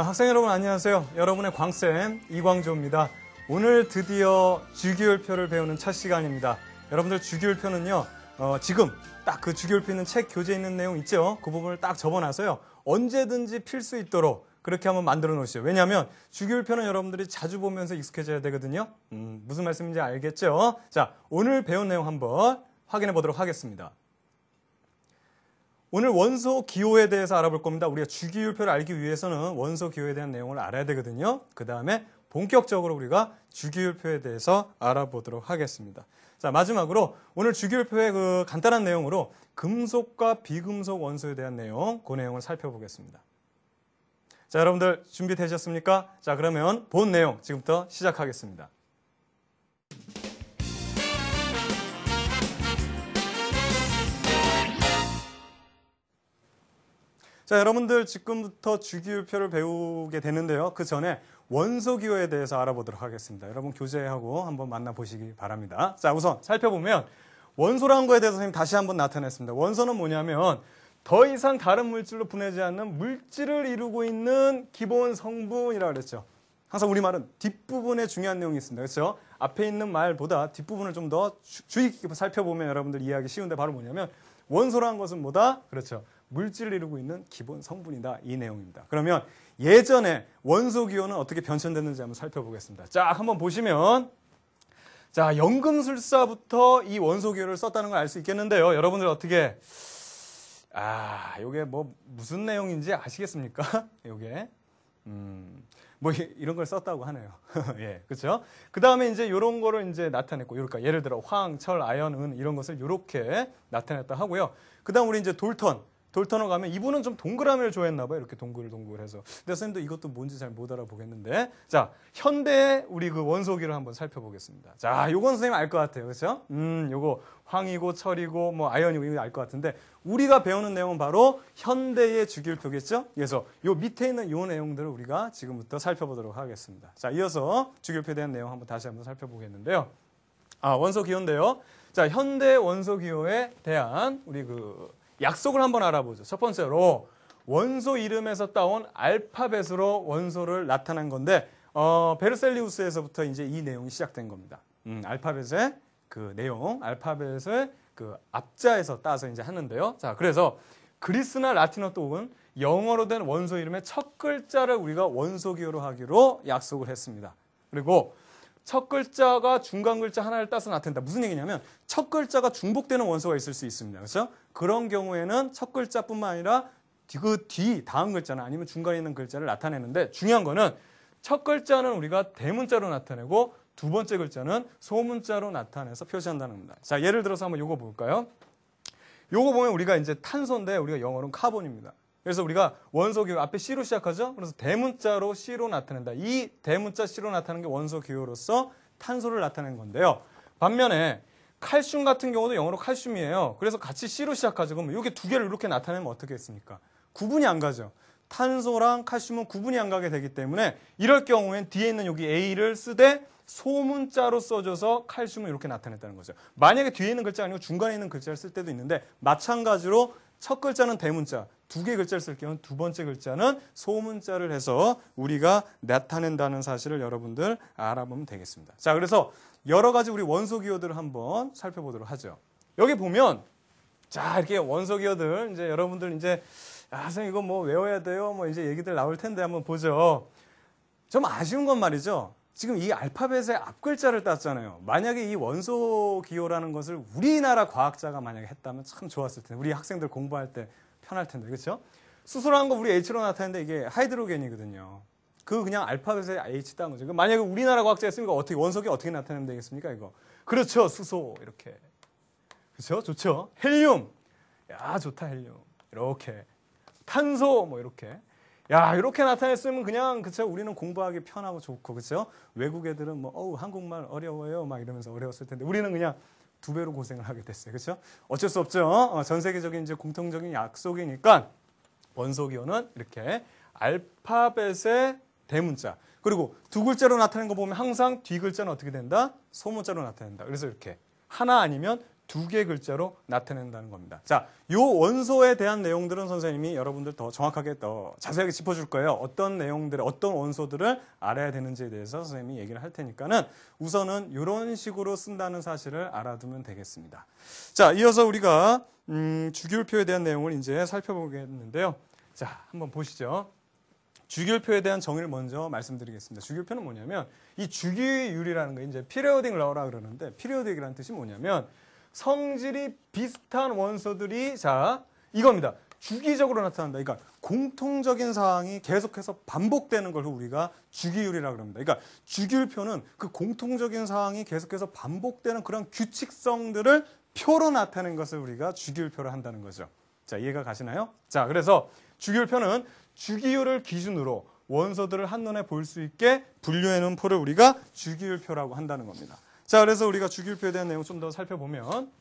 학생 여러분 안녕하세요. 여러분의 광쌤 이광조입니다. 오늘 드디어 주기율표를 배우는 첫 시간입니다. 여러분들 주기율표는요. 지금 딱 그 주기율표 있는 책 교재에 있는 내용 있죠? 그 부분을 딱 적어놔서요. 언제든지 필 수 있도록 그렇게 한번 만들어 놓으시죠. 왜냐하면 주기율표는 여러분들이 자주 보면서 익숙해져야 되거든요. 무슨 말씀인지 알겠죠? 자, 오늘 배운 내용 한번 확인해 보도록 하겠습니다. 오늘 원소 기호에 대해서 알아볼 겁니다. 우리가 주기율표를 알기 위해서는 원소 기호에 대한 내용을 알아야 되거든요. 그 다음에 본격적으로 우리가 주기율표에 대해서 알아보도록 하겠습니다. 자, 마지막으로 오늘 주기율표의 그 간단한 내용으로 금속과 비금속 원소에 대한 내용, 그 내용을 살펴보겠습니다. 자, 여러분들 준비되셨습니까? 자, 그러면 본 내용 지금부터 시작하겠습니다. 자, 여러분들 지금부터 주기율표를 배우게 되는데요. 그 전에 원소 기호에 대해서 알아보도록 하겠습니다. 여러분 교재하고 한번 만나보시기 바랍니다. 자, 우선 살펴보면 원소라는 거에 대해서 선생님 다시 한번 나타냈습니다. 원소는 뭐냐면 더 이상 다른 물질로 분해되지 않는 물질을 이루고 있는 기본 성분이라고 그랬죠. 항상 우리말은 뒷부분에 중요한 내용이 있습니다. 그렇죠? 앞에 있는 말보다 뒷부분을 좀 더 주의 깊게 살펴보면 여러분들 이해하기 쉬운데 바로 뭐냐면 원소라는 것은 뭐다? 그렇죠. 물질을 이루고 있는 기본 성분이다. 이 내용입니다. 그러면 예전에 원소 기호는 어떻게 변천됐는지 한번 살펴보겠습니다. 자, 한번 보시면 자, 연금술사부터 이 원소 기호를 썼다는 걸 알 수 있겠는데요. 여러분들 어떻게 요게 뭐 무슨 내용인지 아시겠습니까? 요게 뭐 이런 걸 썼다고 하네요. 예, 그렇죠? 그 다음에 이제 이런 거를 이제 나타냈고, 그러니까 예를 들어 황, 철, 아연, 은 이런 것을 이렇게 나타냈다 하고요. 그 다음 우리 이제 돌턴을 가면 이분은 좀 동그라미를 좋아했나 봐요. 이렇게 동글동글해서. 근데 선생님도 이것도 뭔지 잘 못 알아보겠는데. 자, 현대의 우리 그 원소기를 한번 살펴보겠습니다. 자, 요건 선생님 알 것 같아요. 그렇죠? 요거 황이고 철이고 뭐 아연이고 이거 알 것 같은데 우리가 배우는 내용은 바로 현대의 주기율표겠죠? 그래서 요 밑에 있는 요 내용들을 우리가 지금부터 살펴보도록 하겠습니다. 자, 이어서 주기율표에 대한 내용 다시 한번 살펴보겠는데요. 원소 기호인데요. 자, 현대 원소 기호에 대한 우리 그 약속을 한번 알아보죠. 첫 번째로 원소 이름에서 따온 알파벳으로 원소를 나타낸 건데 베르셀리우스에서부터 이제 이 내용이 시작된 겁니다. 알파벳의 그 내용, 알파벳을 그 앞자에서 따서 이제 하는데요. 자, 그래서 그리스나 라틴어 또는 영어로 된 원소 이름의 첫 글자를 우리가 원소 기호로 하기로 약속을 했습니다. 그리고 첫 글자가 중간 글자 하나를 따서 나타낸다. 무슨 얘기냐면 첫 글자가 중복되는 원소가 있을 수 있습니다. 그렇죠? 그런 경우에는 첫 글자뿐만 아니라 그 뒤 다음 글자나 아니면 중간에 있는 글자를 나타내는데 중요한 거는 첫 글자는 우리가 대문자로 나타내고 두 번째 글자는 소문자로 나타내서 표시한다는 겁니다. 자, 예를 들어서 한번 요거 볼까요? 요거 보면 우리가 이제 탄소인데 우리가 영어로는 카본입니다. 그래서 우리가 원소 기호 앞에 C로 시작하죠. 그래서 대문자로 C로 나타낸다. 이 대문자 C로 나타내는 게 원소 기호로서 탄소를 나타내는 건데요. 반면에 칼슘 같은 경우도 영어로 칼슘이에요. 그래서 같이 C로 시작하죠. 그럼 이렇게 두 개를 이렇게 나타내면 어떻게 했습니까? 구분이 안 가죠. 탄소랑 칼슘은 구분이 안 가게 되기 때문에 이럴 경우엔 뒤에 있는 여기 A를 쓰되 소문자로 써줘서 칼슘을 이렇게 나타냈다는 거죠. 만약에 뒤에 있는 글자 아니고 중간에 있는 글자를 쓸 때도 있는데 마찬가지로 첫 글자는 대문자, 두 개 글자를 쓸 경우는 두 번째 글자는 소문자를 해서 우리가 나타낸다는 사실을 여러분들 알아보면 되겠습니다. 자, 그래서 여러 가지 우리 원소 기호들을 한번 살펴보도록 하죠. 여기 보면 자, 이렇게 원소 기호들 이제 여러분들 이제 선생님 이거 뭐 외워야 돼요. 뭐 이제 얘기들 나올 텐데 한번 보죠. 좀 아쉬운 건 말이죠. 지금 이 알파벳의 앞 글자를 땄잖아요. 만약에 이 원소 기호라는 것을 우리나라 과학자가 만약에 했다면 참 좋았을 텐데. 우리 학생들 공부할 때 편할 텐데. 그렇죠? 수소라는 거 우리 H로 나타내는데 이게 하이드로겐이거든요. 그냥 알파벳에 H 딴 거죠. 만약에 우리나라 과학자가 했으면 어떻게 원소 기호 어떻게 나타내면 되겠습니까? 이거. 그렇죠. 수소 이렇게. 그렇죠? 좋죠? 헬륨. 야, 좋다 헬륨. 이렇게. 탄소 뭐 이렇게. 야, 이렇게 나타냈으면 그냥 그쵸 우리는 공부하기 편하고 좋고 그쵸 외국 애들은 뭐 한국말 어려워요 막 이러면서 어려웠을 텐데 우리는 그냥 두 배로 고생을 하게 됐어요. 그쵸 어쩔 수 없죠. 전 세계적인 이제 공통적인 약속이니까 원소 기호는 이렇게 알파벳의 대문자 그리고 두 글자로 나타낸 거 보면 항상 뒤 글자는 어떻게 된다? 소문자로 나타낸다. 그래서 이렇게 하나 아니면 두 개의 글자로 나타낸다는 겁니다. 자, 요 원소에 대한 내용들은 선생님이 여러분들 더 정확하게 더 자세하게 짚어줄 거예요. 어떤 내용들, 어떤 원소들을 알아야 되는지에 대해서 선생님이 얘기를 할 테니까는 우선은 이런 식으로 쓴다는 사실을 알아두면 되겠습니다. 자, 이어서 우리가 주기율표에 대한 내용을 이제 살펴보겠는데요. 자, 한번 보시죠. 주기율표에 대한 정의를 먼저 말씀드리겠습니다. 주기율표는 뭐냐면 이 주기율이라는 거 이제 periodic law라 그러는데 periodic이라는 뜻이 뭐냐면 성질이 비슷한 원소들이 자 이겁니다. 주기적으로 나타난다. 그러니까 공통적인 사항이 계속해서 반복되는 걸 우리가 주기율이라고 합니다. 그러니까 주기율표는 그 공통적인 사항이 계속해서 반복되는 그런 규칙성들을 표로 나타내는 것을 우리가 주기율표로 한다는 거죠. 자, 이해가 가시나요? 자, 그래서 주기율표는 주기율을 기준으로 원소들을 한눈에 볼 수 있게 분류해 놓은 표를 우리가 주기율표라고 한다는 겁니다. 자, 그래서 우리가 주기율표에 대한 내용을 좀 더 살펴보면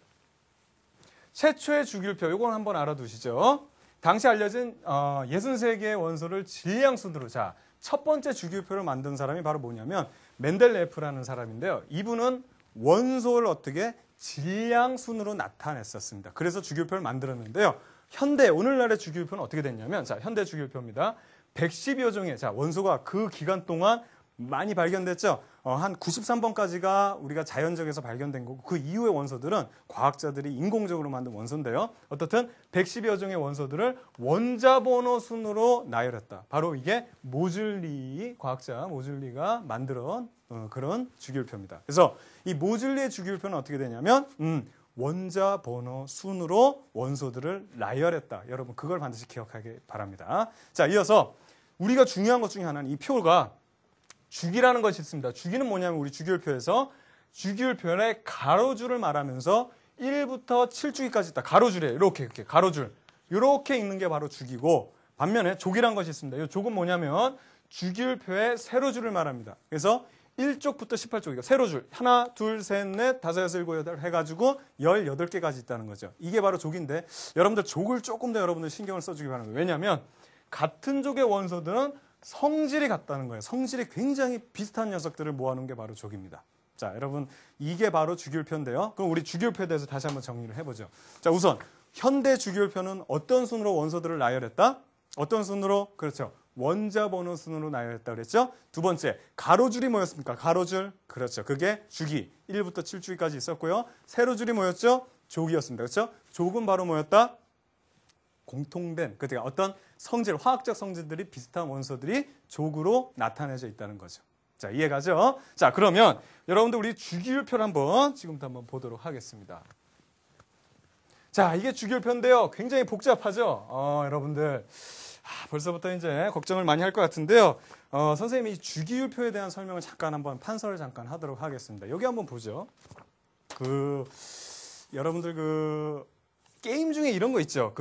최초의 주기율표, 이건 한번 알아두시죠. 당시 알려진 63개의 원소를 질량순으로 자, 첫 번째 주기율표를 만든 사람이 바로 뭐냐면 멘델레프라는 사람인데요. 이분은 원소를 어떻게 질량순으로 나타냈었습니다. 그래서 주기율표를 만들었는데요. 현대 오늘날의 주기율표는 어떻게 됐냐면 자, 현대 주기율표입니다. 110여 종의 자, 원소가 그 기간 동안 많이 발견됐죠. 한 93번까지가 우리가 자연적에서 발견된 거고 그 이후의 원소들은 과학자들이 인공적으로 만든 원소인데요. 어떻든 110여 종의 원소들을 원자번호 순으로 나열했다. 바로 이게 모즐리 과학자 모즐리가 만들어 그런 주기율표입니다. 그래서 이 모즐리의 주기율표는 어떻게 되냐면 원자 번호 순으로 원소들을 나열했다. 여러분 그걸 반드시 기억하기 바랍니다. 자, 이어서 우리가 중요한 것 중에 하나는 이 표가 주기라는 것이 있습니다. 주기는 뭐냐면 우리 주기율표에서 주기율표의 가로줄을 말하면서 1부터 7주기까지 있다. 가로줄이에요. 이렇게 가로줄. 이렇게 있는 게 바로 주기고 반면에 족이라는 것이 있습니다. 이 족은 뭐냐면 주기율표의 세로줄을 말합니다. 그래서 1쪽부터 18쪽, 세로줄. 하나, 둘, 셋, 넷, 다섯, 여섯, 일곱, 여덟 해가지고 18개까지 있다는 거죠. 이게 바로 족인데 여러분들 족을 조금 더 여러분들 신경을 써주기 바랍니다. 왜냐하면 같은 족의 원소들은 성질이 같다는 거예요. 성질이 굉장히 비슷한 녀석들을 모아놓은 게 바로 족입니다. 자, 여러분 이게 바로 주기율표인데요. 그럼 우리 주기율표에 대해서 다시 한번 정리를 해보죠. 자, 우선 현대 주기율표는 어떤 순으로 원소들을 나열했다? 어떤 순으로? 그렇죠. 원자번호 순으로 나열했다 그랬죠. 두 번째, 가로줄이 뭐였습니까? 가로줄. 그렇죠. 그게 주기. 1부터 7주기까지 있었고요. 세로줄이 뭐였죠? 족이었습니다. 그렇죠? 족은 바로 뭐였다? 공통된, 그러니까 어떤 성질, 화학적 성질들이 비슷한 원소들이 족으로 나타내져 있다는 거죠. 자, 이해가죠? 자, 그러면 여러분들 우리 주기율표를 한번 지금부터 한번 보도록 하겠습니다. 자, 이게 주기율표인데요. 굉장히 복잡하죠? 여러분들. 벌써부터 이제 걱정을 많이 할 것 같은데요. 선생님이 이 주기율표에 대한 설명을 잠깐 한번 판서를 잠깐 하도록 하겠습니다. 여기 한번 보죠. 여러분들 게임 중에 이런 거 있죠.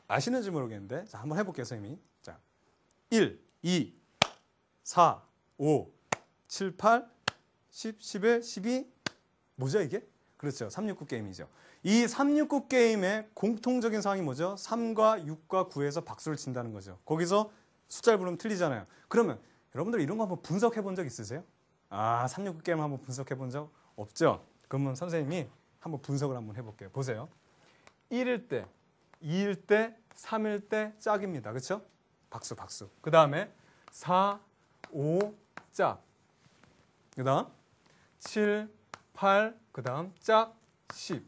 아시는지 모르겠는데. 자, 한번 해볼게요, 선생님이. 자, 1, 2, 4, 5, 7, 8, 10, 11, 12. 뭐죠, 이게? 그렇죠. 369 게임이죠. 이 369 게임의 공통적인 사항이 뭐죠? 3과 6과 9에서 박수를 친다는 거죠. 거기서 숫자를 부르면 틀리잖아요. 그러면 여러분들 이런 거 한번 분석해 본 적 있으세요? 369 게임 한번 분석해 본 적 없죠? 그러면 선생님이 한번 분석을 한번 해볼게요. 보세요. 1일 때, 2일 때, 3일 때 짝입니다. 그렇죠? 박수. 그 다음에 4, 5, 짝. 그 다음 7, 8, 그 다음 짝, 10.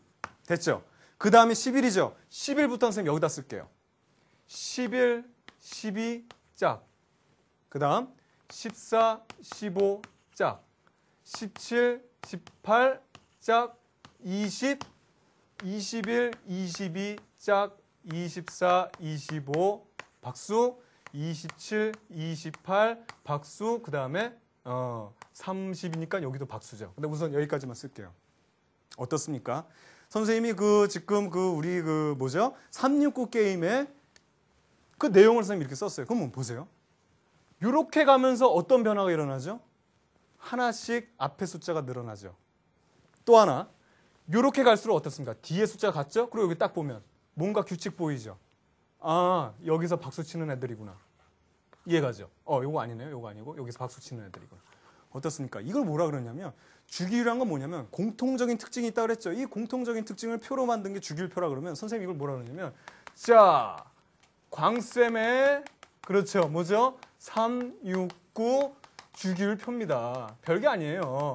됐죠? 그 다음에 10일이죠. 10일부터 선생님 여기다 쓸게요. 11, 12, 짝. 그 다음 14, 15, 짝. 17, 18, 짝. 20, 21, 22, 짝. 24, 25, 박수. 27, 28, 박수. 그 다음에 30이니까 여기도 박수죠. 근데 우선 여기까지만 쓸게요. 어떻습니까? 선생님이 지금 우리 뭐죠? 369 게임의 그 내용을 선생님이 이렇게 썼어요. 그럼 보세요. 이렇게 가면서 어떤 변화가 일어나죠? 하나씩 앞에 숫자가 늘어나죠. 또 하나, 이렇게 갈수록 어떻습니까? 뒤에 숫자가 같죠? 그리고 여기 딱 보면 뭔가 규칙 보이죠? 여기서 박수 치는 애들이구나. 이해가죠? 요거 아니네요. 요거 아니고 여기서 박수 치는 애들이구나. 어떻습니까? 이걸 뭐라 그러냐면 주기율이란 건 뭐냐면 공통적인 특징이 있다 그랬죠. 이 공통적인 특징을 표로 만든 게 주기율표라 그러면 선생님이 이걸 뭐라 그러냐면 자, 광쌤의 그렇죠. 뭐죠? 369 주기율표입니다. 별게 아니에요.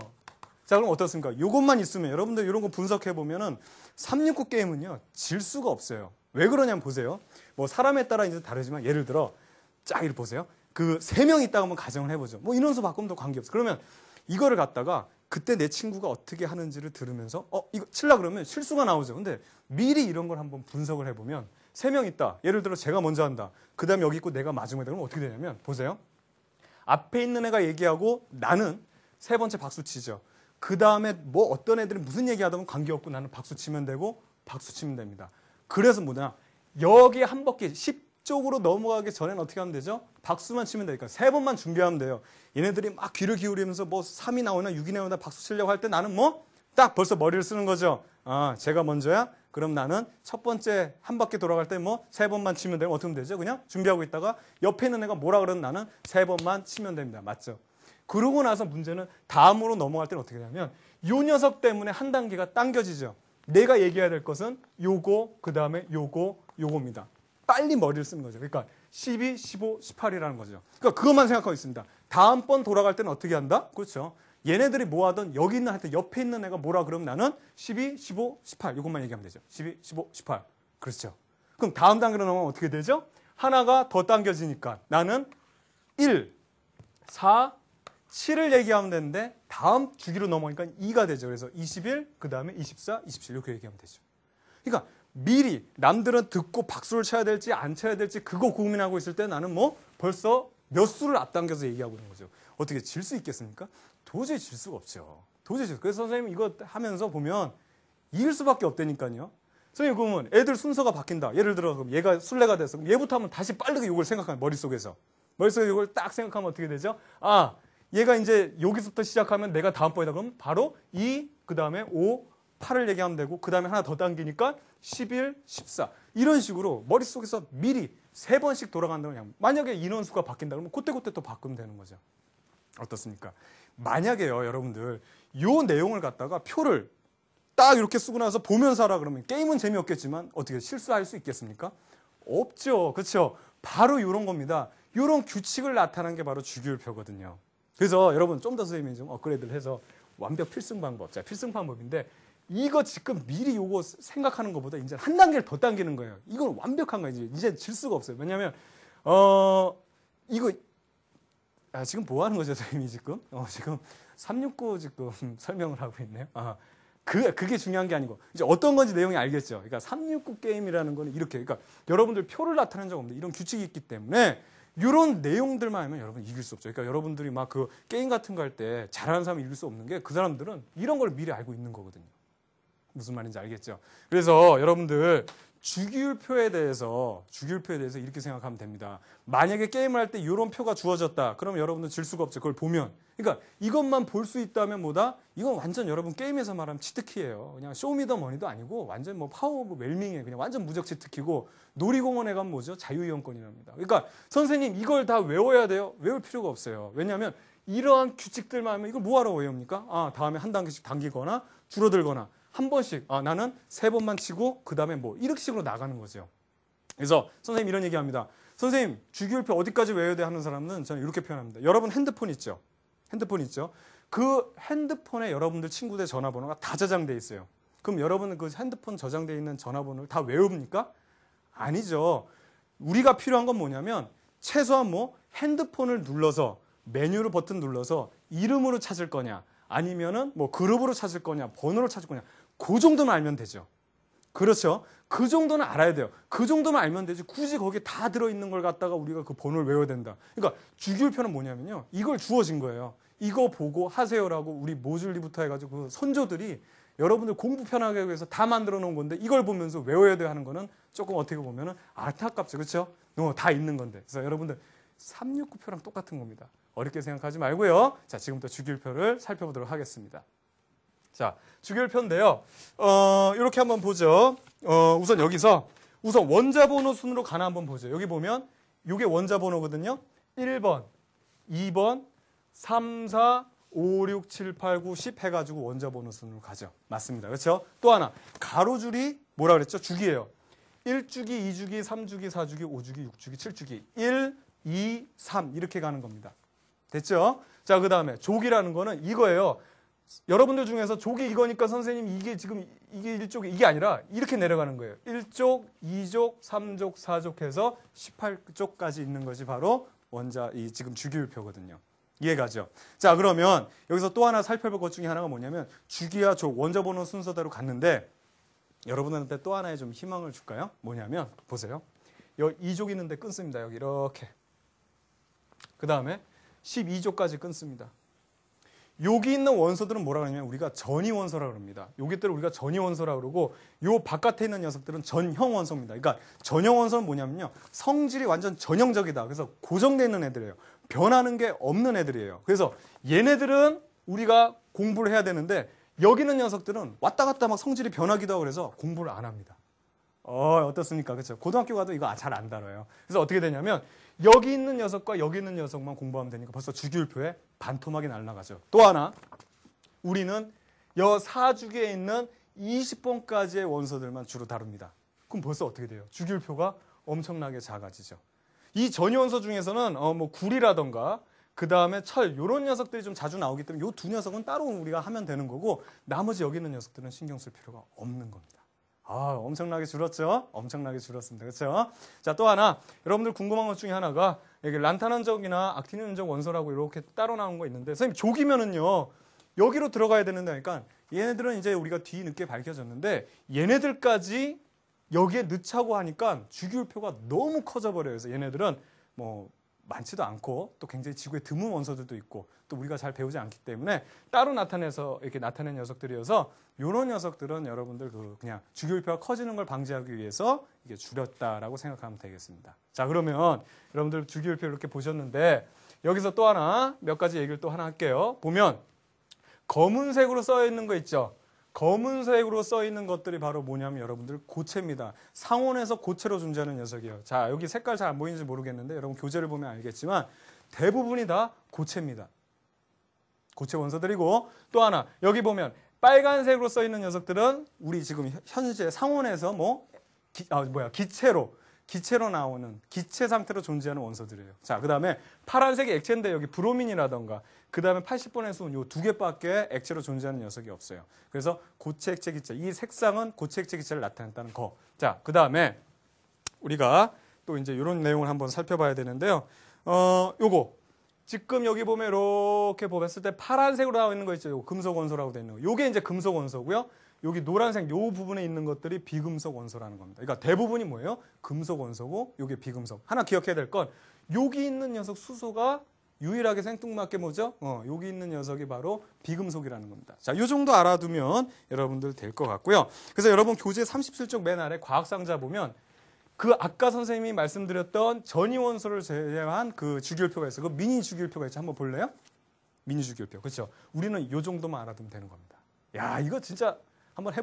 자, 그럼 어떻습니까? 이것만 있으면 여러분들 이런 거 분석해 보면은 369 게임은요. 질 수가 없어요. 왜 그러냐면 보세요. 뭐 사람에 따라 이제 다르지만 예를 들어 쫙 이렇게 보세요. 그 3명 있다고 한번 가정을 해보죠. 뭐 인원수 바꾸면 더 관계없어. 그러면 이거를 갖다가 그때 내 친구가 어떻게 하는지를 들으면서 이거 칠라 그러면 실수가 나오죠. 근데 미리 이런 걸 한번 분석을 해보면 3명 있다. 예를 들어 제가 먼저 한다. 그 다음에 여기 있고 내가 마지막에 그러면 어떻게 되냐면 보세요. 앞에 있는 애가 얘기하고 나는 세 번째 박수 치죠. 그 다음에 뭐 어떤 애들이 무슨 얘기하다 보면 관계없고 나는 박수 치면 되고 박수 치면 됩니다. 그래서 뭐냐. 여기 한 바퀴 10쪽으로 넘어가기 전에는 어떻게 하면 되죠? 박수만 치면 되니까 3번만 준비하면 돼요. 얘네들이 막 귀를 기울이면서 뭐 3이 나오나 6이 나오나 박수 치려고 할 때 나는 뭐 딱 벌써 머리를 쓰는 거죠. 아, 제가 먼저야? 그럼 나는 첫 번째 한 바퀴 돌아갈 때 뭐 3번만 치면 되면 어떻게 하면 되죠? 그냥 준비하고 있다가 옆에 있는 애가 뭐라 그러면 나는 3번만 치면 됩니다. 맞죠? 그러고 나서 문제는 다음으로 넘어갈 때는 어떻게 되냐면 요 녀석 때문에 한 단계가 당겨지죠. 내가 얘기해야 될 것은 요거, 그 다음에 요겁니다. 빨리 머리를 쓰는 거죠. 그러니까 12, 15, 18이라는 거죠. 그러니까 그것만 생각하고 있습니다. 다음번 돌아갈 때는 어떻게 한다? 그렇죠. 얘네들이 뭐 하든 여기 있는 하여튼 옆에 있는 애가 뭐라 그러면 나는 12, 15, 18 이것만 얘기하면 되죠. 12, 15, 18. 그렇죠. 그럼 다음 단계로 넘어가면 어떻게 되죠? 하나가 더 당겨지니까 나는 1, 4, 7을 얘기하면 되는데 다음 주기로 넘어가니까 2가 되죠. 그래서 21, 그 다음에 24, 27 이렇게 얘기하면 되죠. 그러니까 미리 남들은 듣고 박수를 쳐야 될지 안 쳐야 될지 그거 고민하고 있을 때 나는 뭐 벌써 몇 수를 앞당겨서 얘기하고 있는 거죠. 어떻게 질 수 있겠습니까? 도저히 질 수가 없죠. 그래서 선생님 이거 하면서 보면 이길 수밖에 없다니까요. 선생님 그러면 애들 순서가 바뀐다. 예를 들어 그럼 얘가 술래가 됐어. 그럼 얘부터 하면 다시 빠르게 이걸 생각하면 머릿속에 이걸 딱 생각하면 어떻게 되죠? 아, 얘가 이제 여기서부터 시작하면 내가 다음번이다. 그럼 바로 2, 그 다음에 5, 8을 얘기하면 되고 그 다음에 하나 더 당기니까 11, 14 이런 식으로 머릿속에서 미리 3번씩 돌아간다고 그냥 만약에 인원수가 바뀐다 그러면 그때 또 바꾸면 되는 거죠. 어떻습니까? 만약에요 여러분들 요 내용을 갖다가 표를 딱 이렇게 쓰고 나서 보면서 하라 그러면 게임은 재미없겠지만 어떻게 실수할 수 있겠습니까? 없죠. 그렇죠? 바로 이런 겁니다. 이런 규칙을 나타낸 게 바로 주기율표거든요. 그래서 여러분 좀 더 선생님이 좀 업그레이드를 해서 완벽 필승 방법. 자, 필승 방법인데 이거 지금 미리 요거 생각하는 것보다 이제 한 단계를 더 당기는 거예요. 이건 완벽한 거예요. 이제 질 수가 없어요. 왜냐하면 이거 지금 뭐 하는 거죠, 선생님이 지금? 지금 369 지금 설명을 하고 있네요. 그게 중요한 게 아니고 이제 어떤 건지 내용이 알겠죠. 그러니까 369 게임이라는 거는 이렇게 그러니까 여러분들 표를 나타낸 적 없는데 이런 규칙이 있기 때문에 이런 내용들만 하면 여러분 이길 수 없죠. 그러니까 여러분들이 막 그 게임 같은 거 할 때 잘하는 사람이 이길 수 없는 게 그 사람들은 이런 걸 미리 알고 있는 거거든요. 무슨 말인지 알겠죠? 그래서 여러분들 주기율표에 대해서 이렇게 생각하면 됩니다. 만약에 게임을 할 때 이런 표가 주어졌다. 그러면 여러분들 질 수가 없죠. 그걸 보면. 그러니까 이것만 볼 수 있다면 뭐다? 이건 완전 여러분 게임에서 말하면 치트키예요. 그냥 쇼미더머니도 아니고 완전 뭐 파워 오브 웰밍이에요. 그냥 완전 무적 치트키고 놀이공원에 가면 뭐죠? 자유이용권이랍니다. 그러니까 선생님 이걸 다 외워야 돼요? 외울 필요가 없어요. 왜냐하면 이러한 규칙들만 하면 이걸 뭐하러 외웁니까? 다음에 한 단계씩 당기거나 줄어들거나 한 번씩 나는 3번만 치고 그 다음에 뭐 이렇게 식으로 나가는 거죠. 그래서 선생님 이런 얘기합니다. 선생님 주기율표 어디까지 외워야 돼 하는 사람은 저는 이렇게 표현합니다. 여러분 핸드폰 있죠? 그 핸드폰에 여러분들 친구들 전화번호가 다 저장돼 있어요. 그럼 여러분은 그 핸드폰 저장돼 있는 전화번호를 다 외웁니까? 아니죠. 우리가 필요한 건 뭐냐면 최소한 뭐 핸드폰을 눌러서 메뉴로 버튼 눌러서 이름으로 찾을 거냐 아니면은 뭐 그룹으로 찾을 거냐 번호를 찾을 거냐 그 정도는 알면 되죠. 그렇죠. 그 정도는 알아야 돼요. 그 정도만 알면 되지 굳이 거기에 다 들어있는 걸 갖다가 우리가 그 번호를 외워야 된다. 그러니까 주기율표는 뭐냐면요. 이걸 주어진 거예요. 이거 보고 하세요라고 우리 모듈리부터 해가지고 그 선조들이 여러분들 공부 편하게 하기 위해서 다 만들어 놓은 건데 이걸 보면서 외워야 돼 하는 거는 조금 어떻게 보면은 안타깝죠. 그렇죠? 다 있는 건데. 그래서 여러분들 369표랑 똑같은 겁니다. 어렵게 생각하지 말고요. 자, 지금부터 주기율표를 살펴보도록 하겠습니다. 자, 주기율표인데요. 이렇게 한번 보죠. 우선 여기서 우선 원자번호 순으로 가나 한번 보죠. 여기 보면 이게 원자번호거든요. 1번, 2번, 3, 4, 5, 6, 7, 8, 9, 10 해가지고 원자 번호 순으로 가죠. 맞습니다. 그렇죠? 또 하나 가로줄이 뭐라 그랬죠? 주기예요. 1주기, 2주기, 3주기, 4주기, 5주기, 6주기, 7주기 1, 2, 3 이렇게 가는 겁니다. 됐죠? 자, 그 다음에 족이라는 거는 이거예요. 여러분들 중에서 족이 이거니까 선생님 이게 지금 이게 1족 이게 아니라 이렇게 내려가는 거예요. 1족, 2족, 3족, 4족 해서 18족까지 있는 것이 바로 원자 이 지금 주기율표거든요. 이해가죠? 자, 그러면 여기서 또 하나 살펴볼 것 중에 하나가 뭐냐면 주기와 족, 원자 번호 순서대로 갔는데 여러분한테 또 하나의 좀 희망을 줄까요? 뭐냐면 보세요. 여기 2족 있는데 끊습니다. 여기 이렇게. 그 다음에 12족까지 끊습니다. 여기 있는 원소들은 뭐라 그러냐면 우리가 전이 원소라고 합니다. 여기들을 우리가 전이 원소라고 그러고 요 바깥에 있는 녀석들은 전형 원소입니다. 그러니까 전형 원소는 뭐냐면요. 성질이 완전 전형적이다. 그래서 고정되어 있는 애들이에요. 변하는 게 없는 애들이에요. 그래서 얘네들은 우리가 공부를 해야 되는데 여기 있는 녀석들은 왔다 갔다 막 성질이 변하기도 하고 그래서 공부를 안 합니다. 어떻습니까? 그렇죠? 고등학교 가도 이거 잘 안 다뤄요. 그래서 어떻게 되냐면 여기 있는 녀석과 여기 있는 녀석만 공부하면 되니까 벌써 주기율표에 반토막이 날아가죠. 또 하나 우리는 여 4주기에 있는 20번까지의 원소들만 주로 다룹니다. 그럼 벌써 어떻게 돼요? 주기율표가 엄청나게 작아지죠. 이 전이원소 중에서는 뭐 구리라던가 그 다음에 철 이런 녀석들이 좀 자주 나오기 때문에 이 두 녀석은 따로 우리가 하면 되는 거고 나머지 여기 있는 녀석들은 신경 쓸 필요가 없는 겁니다. 엄청나게 줄었죠? 엄청나게 줄었습니다. 그렇죠? 자, 또 하나 여러분들 궁금한 것 중에 하나가 여기 란탄원적이나 악틴원적 원소라고 이렇게 따로 나온 거 있는데 선생님 족이면은요 여기로 들어가야 되는데 그러니까 얘네들은 이제 우리가 뒤늦게 밝혀졌는데 얘네들까지 여기에 넣자고 하니까 주기율표가 너무 커져 버려요. 그래서 얘네들은 뭐 많지도 않고 또 굉장히 지구에 드문 원소들도 있고 또 우리가 잘 배우지 않기 때문에 따로 나타내서 이렇게 나타낸 녀석들이어서 이런 녀석들은 여러분들 그냥 주기율표가 커지는 걸 방지하기 위해서 이게 줄였다라고 생각하면 되겠습니다. 자, 그러면 여러분들 주기율표 이렇게 보셨는데 여기서 또 하나 몇 가지 얘기를 또 하나 할게요. 보면 검은색으로 써 있는 거 있죠. 검은색으로 써 있는 것들이 바로 뭐냐면 여러분들 고체입니다. 상온에서 고체로 존재하는 녀석이에요. 자, 여기 색깔 잘 안 보이는지 모르겠는데 여러분 교재를 보면 알겠지만 대부분이 다 고체입니다. 고체 원소들이고 또 하나 여기 보면 빨간색으로 써 있는 녀석들은 우리 지금 현재 상온에서 기체로 나오는 기체 상태로 존재하는 원소들이에요. 자, 그 다음에 파란색이 액체인데 여기 브로민이라던가 그 다음에 80번의 수은 이 두 개밖에 액체로 존재하는 녀석이 없어요. 그래서 고체, 액체, 기체. 이 색상은 고체, 액체, 기체를 나타낸다는 거. 자, 그 다음에 우리가 또 이제 이런 내용을 한번 살펴봐야 되는데요. 요거. 지금 여기 보면 이렇게 봤을 때 파란색으로 나와 있는 거 있죠. 요거 금속 원소라고 되어 있는 거. 요게 이제 금속 원소고요. 여기 노란색 요 부분에 있는 것들이 비금속 원소라는 겁니다. 그러니까 대부분이 뭐예요? 금속 원소고 요게 비금속. 하나 기억해야 될 건 여기 있는 녀석 수소가 유일하게 생뚱맞게 뭐죠? 여기 있는 녀석이 바로 비금속이라는 겁니다. 자, 이 정도 알아두면 여러분들 될 것 같고요. 그래서 여러분 교재 37쪽 맨 아래 과학상자 보면 그 아까 선생님이 말씀드렸던 전이원소를 제외한 그 주기율표가 있어요. 그 미니 주기율표가 있죠. 한번 볼래요? 미니 주기율표. 그렇죠? 우리는 이 정도만 알아두면 되는 겁니다. 야, 이거 진짜 한번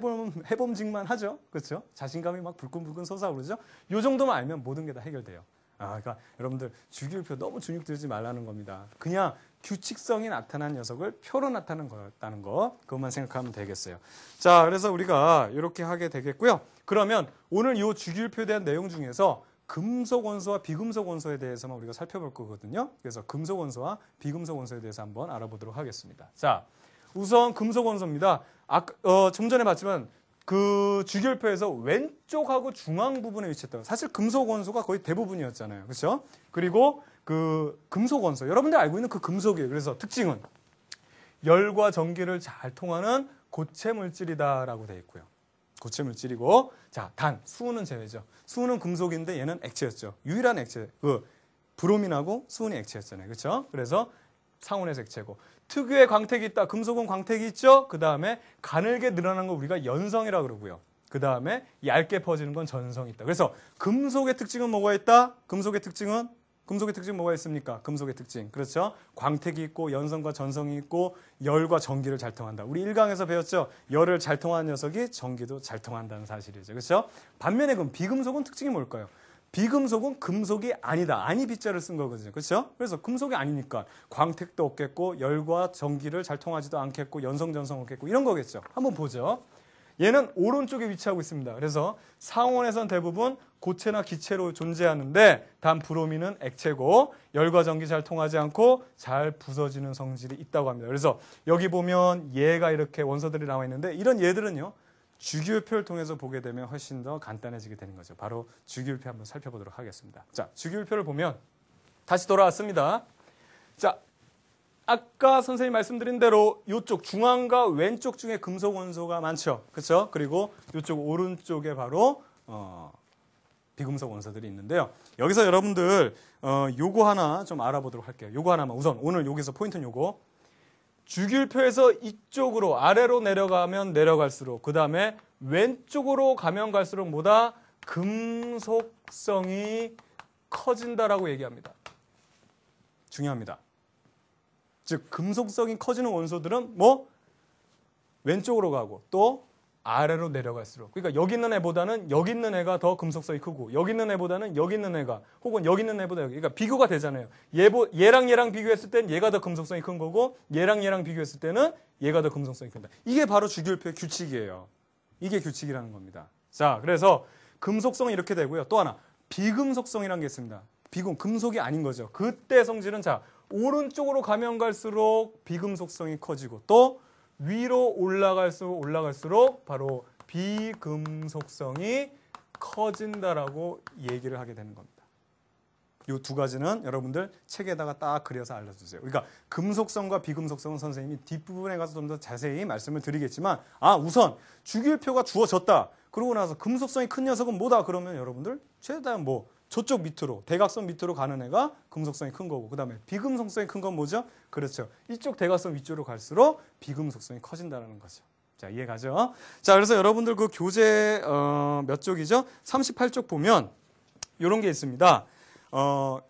해봄직만 하죠. 그렇죠? 자신감이 막 불끈불끈 솟아오르죠? 이 정도만 알면 모든 게 다 해결돼요. 그러니까 여러분들 주기율표 너무 주눅 들지 말라는 겁니다. 그냥 규칙성이 나타난 녀석을 표로 나타낸 거였다는 거 그것만 생각하면 되겠어요. 자, 그래서 우리가 이렇게 하게 되겠고요. 그러면 오늘 이 주기율표에 대한 내용 중에서 금속 원소와 비금속 원소에 대해서만 우리가 살펴볼 거거든요. 그래서 금속 원소와 비금속 원소에 대해서 한번 알아보도록 하겠습니다. 자, 우선 금속 원소입니다. 좀 전에 봤지만 그 주기율표에서 왼쪽하고 중앙 부분에 위치했던 사실 금속 원소가 거의 대부분이었잖아요. 그렇죠? 그리고 그 금속 원소 여러분들 알고 있는 그 금속이에요. 그래서 특징은 열과 전기를 잘 통하는 고체 물질이다라고 되어 있고요. 고체 물질이고 자, 단 수은은 제외죠. 수은은 금속인데 얘는 액체였죠. 유일한 액체. 그 브로민하고 수은이 액체였잖아요. 그렇죠? 그래서 상온에서 액체고 특유의 광택이 있다. 금속은 광택이 있죠. 그 다음에 가늘게 늘어난 거 우리가 연성이라고 그러고요. 그 다음에 얇게 퍼지는 건 전성이 있다. 그래서 금속의 특징은 뭐가 있다? 금속의 특징 뭐가 있습니까? 금속의 특징. 그렇죠? 광택이 있고 연성과 전성이 있고 열과 전기를 잘 통한다. 우리 1강에서 배웠죠? 열을 잘 통하는 녀석이 전기도 잘 통한다는 사실이죠. 그렇죠? 반면에 그럼 비금속은 특징이 뭘까요? 비금속은 금속이 아니다. 아니 비자를 쓴 거거든요. 그렇죠? 그래서 금속이 아니니까 광택도 없겠고 열과 전기를 잘 통하지도 않겠고 연성전성 없겠고 이런 거겠죠. 한번 보죠. 얘는 오른쪽에 위치하고 있습니다. 그래서 상온에선 대부분 고체나 기체로 존재하는데 단 브로민은 액체고 열과 전기 잘 통하지 않고 잘 부서지는 성질이 있다고 합니다. 그래서 여기 보면 얘가 이렇게 원소들이 나와 있는데 이런 얘들은요. 주기율표를 통해서 보게 되면 훨씬 더 간단해지게 되는 거죠. 바로 주기율표 한번 살펴보도록 하겠습니다. 자, 주기율표를 보면 다시 돌아왔습니다. 자, 아까 선생님 말씀드린 대로 이쪽 중앙과 왼쪽 중에 금속 원소가 많죠. 그렇죠? 그리고 이쪽 오른쪽에 바로 비금속 원소들이 있는데요. 여기서 여러분들 요거 하나 좀 알아보도록 할게요. 요거 하나만 우선 오늘 여기서 포인트는 요거. 주기율표에서 이쪽으로 아래로 내려가면 내려갈수록 그 다음에 왼쪽으로 가면 갈수록 뭐다? 금속성이 커진다라고 얘기합니다. 중요합니다. 즉 금속성이 커지는 원소들은 뭐 왼쪽으로 가고 또 아래로 내려갈수록 그러니까 여기 있는 애보다는 여기 있는 애가 더 금속성이 크고 여기 있는 애보다는 여기 있는 애가 혹은 여기 있는 애보다 여기 그러니까 비교가 되잖아요. 얘랑 비교했을 땐 얘가 더 금속성이 큰 거고 얘랑 비교했을 때는 얘가 더 금속성이 큰다. 이게 바로 주기율표의 규칙이에요. 이게 규칙이라는 겁니다. 자, 그래서 금속성은 이렇게 되고요. 또 하나 비금속성이라는 게 있습니다. 금속이 아닌 거죠. 그때 성질은 자 오른쪽으로 가면 갈수록 비금속성이 커지고 또 위로 올라갈수록 바로 비금속성이 커진다라고 얘기를 하게 되는 겁니다. 이 두 가지는 여러분들 책에다가 딱 그려서 알려주세요. 그러니까 금속성과 비금속성은 선생님이 뒷부분에 가서 좀 더 자세히 말씀을 드리겠지만 우선 주기율표가 주어졌다. 그러고 나서 금속성이 큰 녀석은 뭐다? 그러면 여러분들 최대한 뭐 저쪽 밑으로 대각선 밑으로 가는 애가 금속성이 큰 거고 그 다음에 비금속성이 큰 건 뭐죠? 그렇죠. 이쪽 대각선 위쪽으로 갈수록 비금속성이 커진다는 거죠. 자, 이해가죠? 자, 그래서 여러분들 그 교재 몇 쪽이죠? 38쪽 보면 이런 게 있습니다.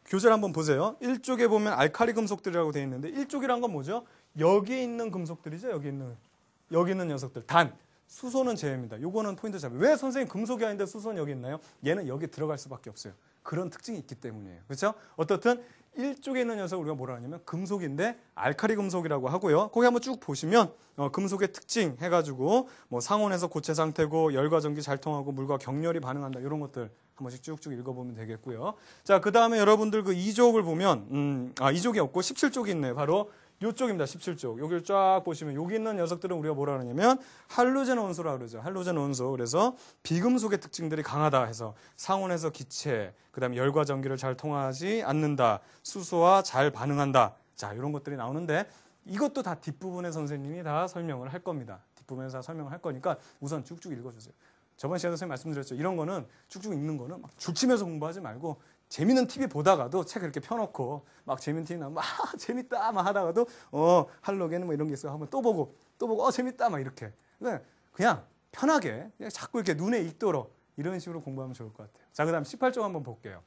교재를 한번 보세요. 1쪽에 보면 알칼리 금속들이라고 되어 있는데 1쪽이란 건 뭐죠? 여기 있는 금속들이죠. 여기 있는 녀석들. 단 수소는 제외입니다. 요거는 포인트 잡아요. 왜 선생님 금속이 아닌데 수소는 여기 있나요? 얘는 여기 들어갈 수밖에 없어요. 그런 특징이 있기 때문이에요. 그렇죠? 어떻든 1쪽에 있는 녀석을 우리가 뭐라 하냐면 금속인데 알칼리 금속이라고 하고요. 거기 한번 쭉 보시면 금속의 특징 해가지고 뭐 상온에서 고체 상태고 열과 전기 잘 통하고 물과 격렬히 반응한다. 이런 것들 한 번씩 쭉쭉 읽어보면 되겠고요. 자, 그 다음에 여러분들 그 2족을 보면 2족이 없고 17족이 있네요. 바로 이쪽입니다. 17쪽. 여기를 쫙 보시면 여기 있는 녀석들은 우리가 뭐라 하냐면 할로젠 원소라고 그러죠. 할로젠 원소. 그래서 비금속의 특징들이 강하다 해서 상온에서 기체, 그다음에 열과 전기를 잘 통하지 않는다. 수소와 잘 반응한다. 자, 이런 것들이 나오는데 이것도 다 뒷부분에 선생님이 다 설명을 할 겁니다. 뒷부분에서 다 설명을 할 거니까 우선 쭉쭉 읽어주세요. 저번 시간에 선생님 말씀드렸죠. 이런 거는 쭉쭉 읽는 거는 막 죽치면서 공부하지 말고 재밌는 TV 보다가도 책 이렇게 펴놓고 막 재밌는 TV 나오면 재밌다 막 하다가도 할로겐 뭐 이런 게 있어 하면 또 보고 재밌다 막 이렇게 그냥 편하게 그냥 자꾸 이렇게 눈에 익도록 이런 식으로 공부하면 좋을 것 같아요. 자, 그다음 18쪽 한번 볼게요.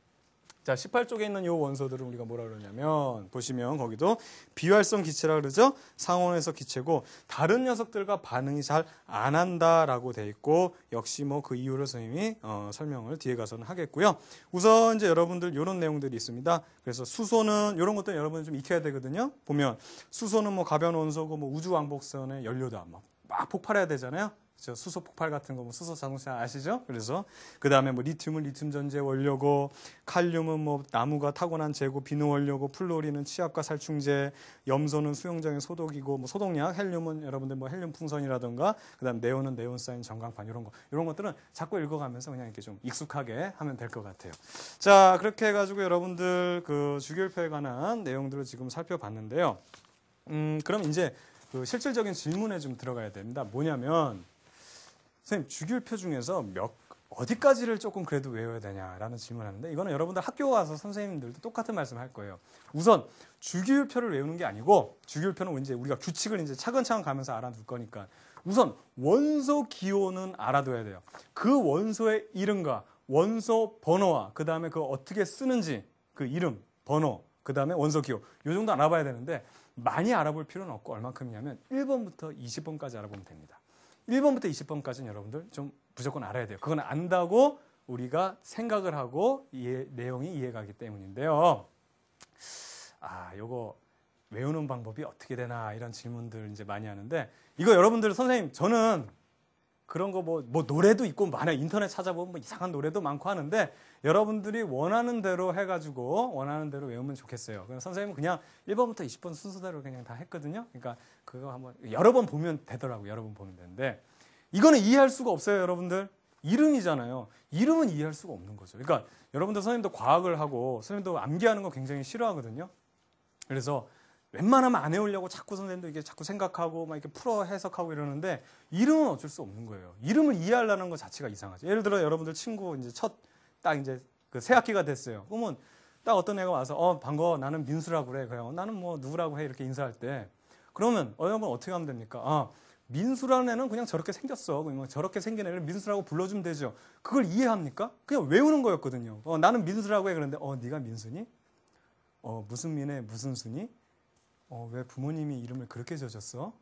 자, 18쪽에 있는 요 원소들을 우리가 뭐라 그러냐면 보시면 거기도 비활성 기체라 그러죠. 상온에서 기체고 다른 녀석들과 반응이 잘 안 한다라고 돼 있고 역시 뭐 그 이유를 선생님이 설명을 뒤에 가서는 하겠고요. 우선 이제 여러분들 이런 내용들이 있습니다. 그래서 수소는 이런 것들 여러분들 좀 익혀야 되거든요. 보면 수소는 뭐 가변 원소고 뭐 우주 왕복선의 연료다 막 폭발해야 되잖아요. 수소 폭발 같은 거, 뭐 수소 자동차 아시죠? 그래서 그 다음에 뭐 리튬은 리튬 전지의 원료고, 칼륨은 뭐 나무가 타고난 재고 비누 원료고, 플로린은 치약과 살충제, 염소는 수용장의 소독이고, 뭐 소독약, 헬륨은 여러분들 뭐 헬륨 풍선이라든가, 그 다음 네온은 네온 쌓인 전광판 이런 것들은 자꾸 읽어가면서 그냥 이렇게 좀 익숙하게 하면 될 것 같아요. 자, 그렇게 해가지고 여러분들 그 주기율표에 관한 내용들을 지금 살펴봤는데요. 그럼 이제 그 실질적인 질문에 좀 들어가야 됩니다. 뭐냐면 선생님, 주기율표 중에서 어디까지를 조금 그래도 외워야 되냐라는 질문을 하는데 이거는 여러분들 학교 와서 선생님들도 똑같은 말씀 할 거예요. 우선 주기율표를 외우는 게 아니고 주기율표는 이제 우리가 규칙을 이제 차근차근 가면서 알아둘 거니까 우선 원소 기호는 알아둬야 돼요. 그 원소의 이름과 원소 번호와 그 다음에 그 어떻게 쓰는지 그 이름, 번호, 그 다음에 원소 기호 이 정도 알아봐야 되는데 많이 알아볼 필요는 없고 얼만큼이냐면 1번부터 20번까지 알아보면 됩니다. 1번부터 20번까지는 여러분들 좀 무조건 알아야 돼요. 그건 안다고 우리가 생각을 하고 내용이 이해가기 때문인데요. 요거 외우는 방법이 어떻게 되나 이런 질문들 이제 많이 하는데 이거 여러분들 선생님 저는 그런 거 뭐 노래도 있고 많아요. 인터넷 찾아보면 뭐 이상한 노래도 많고 하는데 여러분들이 원하는 대로 해가지고 원하는 대로 외우면 좋겠어요. 그래서 선생님은 그냥 1번부터 20번 순서대로 그냥 다 했거든요. 그러니까 그거 한번 여러 번 보면 되더라고요. 여러 번 보면 되는데 이거는 이해할 수가 없어요. 여러분들 이름이잖아요. 이름은 이해할 수가 없는 거죠. 그러니까 여러분들 선생님도 과학을 하고 선생님도 암기하는 거 굉장히 싫어하거든요. 그래서 웬만하면 안 외우려고 자꾸 선생님도 이게 자꾸 생각하고 막 이렇게 풀어 해석하고 이러는데 이름은 어쩔 수 없는 거예요. 이름을 이해하려는 것 자체가 이상하죠. 예를 들어 여러분들 친구 이제 딱 이제 그 새 학기가 됐어요. 그러면 딱 어떤 애가 와서 반가워 나는 민수라고 그래. 그래요. 나는 뭐 누구라고 해 이렇게 인사할 때 그러면 여러분 어떻게 하면 됩니까? 민수라는 애는 그냥 저렇게 생겼어. 그냥 저렇게 생긴 애를 민수라고 불러주면 되죠. 그걸 이해합니까? 그냥 외우는 거였거든요. 나는 민수라고 해. 그런데 네가 민수니? 무슨 민에 무슨 수니? 왜 부모님이 이름을 그렇게 지어줬어?